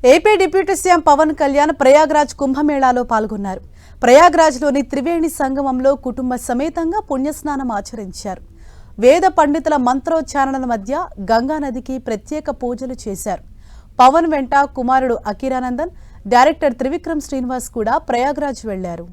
AP deputy CM Pawan Kalyan Prayagraj కుంభమేళాలో పాల్గొన్నారు. ప్రయాగ్రాజ్లోని త్రివేణి సంగమంలో కుటుంబ సమేతంగా పుణ్యస్నానం ఆచరించారు. వేద పండితుల మంత్రోచ్చారణల మధ్య గంగానదికి ప్రత్యేక పూజలు చేశారు. పవన్ వెంట కుమారుడు అకిరానందన్, డైరెక్టర్ త్రివిక్రమ్ శ్రీనివాస్ కూడా ప్రయాగ్రాజ్ వెళ్లారు.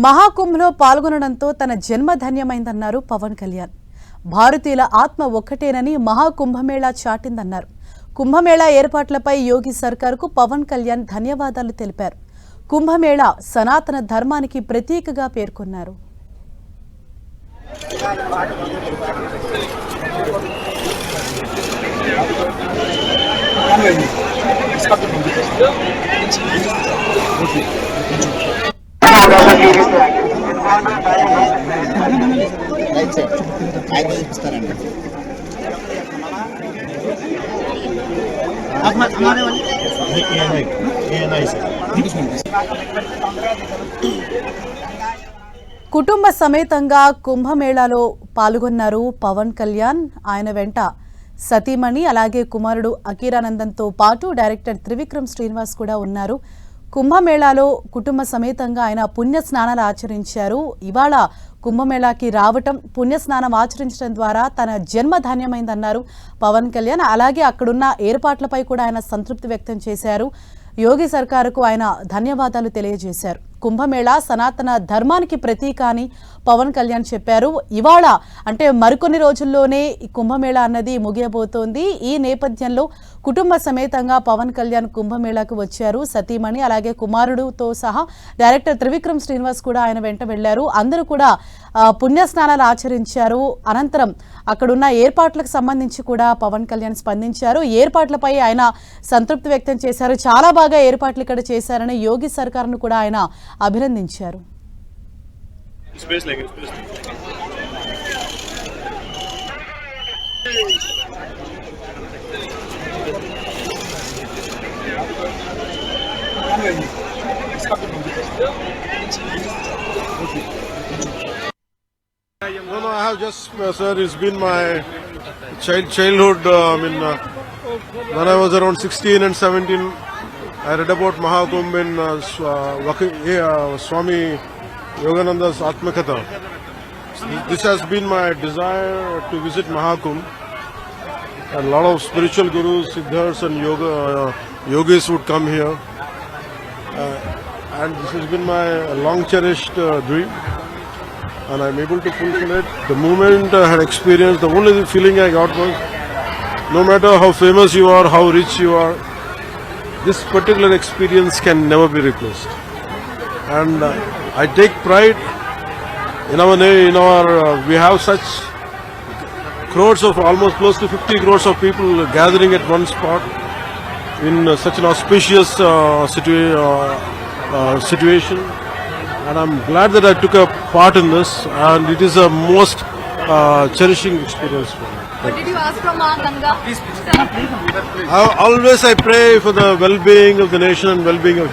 మహాకుంభలో పాల్గొనడంతో తన జన్మ ధన్యమైందన్నారు పవన్ కళ్యాణ్. భారతీయుల ఆత్మ ఒక్కటేనని మహాకుంభమేళా చాటిందన్నారు. కుంభమేళా ఏర్పాట్లపై యోగి సర్కార్కు పవన్ కళ్యాణ్ ధన్యవాదాలు తెలిపారు. కుంభమేళా సనాతన ధర్మానికి ప్రతీకగా పేర్కొన్నారు. కుటుంబ సమేతంగా కుంభమేళాలో పాల్గొన్నారు పవన్ కళ్యాణ్. ఆయన వెంట సతీమణి అలాగే కుమారుడు అకిరానందన్తో పాటు డైరెక్టర్ త్రివిక్రమ్ శ్రీనివాస్ కూడా ఉన్నారు. కుంభమేళాలో కుటుంబ సమేతంగా ఆయన పుణ్య స్నానాలు ఆచరించారు. ఇవాళ కుంభమేళాకి రావటం, పుణ్యస్నానం ఆచరించడం ద్వారా తన జన్మ ధాన్యమైందన్నారు పవన్ కళ్యాణ్. అలాగే అక్కడున్న ఏర్పాట్లపై కూడా ఆయన సంతృప్తి వ్యక్తం చేశారు. యోగి సర్కారుకు ఆయన ధన్యవాదాలు తెలియజేశారు. కుంభమేళా సనాతన ధర్మానికి ప్రతీక అని పవన్ కళ్యాణ్ చెప్పారు. ఇవాళ అంటే మరికొన్ని రోజుల్లోనే ఈ కుంభమేళా అన్నది ముగియబోతోంది. ఈ నేపథ్యంలో కుటుంబ సమేతంగా పవన్ కళ్యాణ్ కుంభమేళాకు వచ్చారు. సతీమణి అలాగే కుమారుడుతో సహా డైరెక్టర్ త్రివిక్రమ్ శ్రీనివాస్ కూడా ఆయన వెంట వెళ్లారు. అందరూ కూడా పుణ్యస్నానాలు ఆచరించారు. అనంతరం అక్కడున్న ఏర్పాట్లకు సంబంధించి కూడా పవన్ కళ్యాణ్ స్పందించారు. ఏర్పాట్లపై ఆయన సంతృప్తి వ్యక్తం చేశారు. చాలా బాగా ఏర్పాట్లు ఇక్కడ చేశారని యోగి సర్కార్ను కూడా ఆయన అభినందించారు. No, I have just, sir, it's been my childhood. When I was around 16 and 17, I read about Mahakumbh in Swami Yogananda's Atmakatha. This has been my desire to visit Mahakumbh. And a lot of spiritual gurus, siddhas and yogis would come here. And this has been my long cherished dream. And I'm able to fulfill it. The moment I had experienced, the only feeling I got was, no matter how famous you are, how rich you are, this particular experience can never be replaced. And I take pride in we have such crores of, almost close to 50 crores of people gathering at one spot in such an auspicious situation. And I'm glad that I took a part in this, and it is a most cherishing experience for me. What did you ask from Maa Ganga? Always I pray for the well-being of the nation and well-being of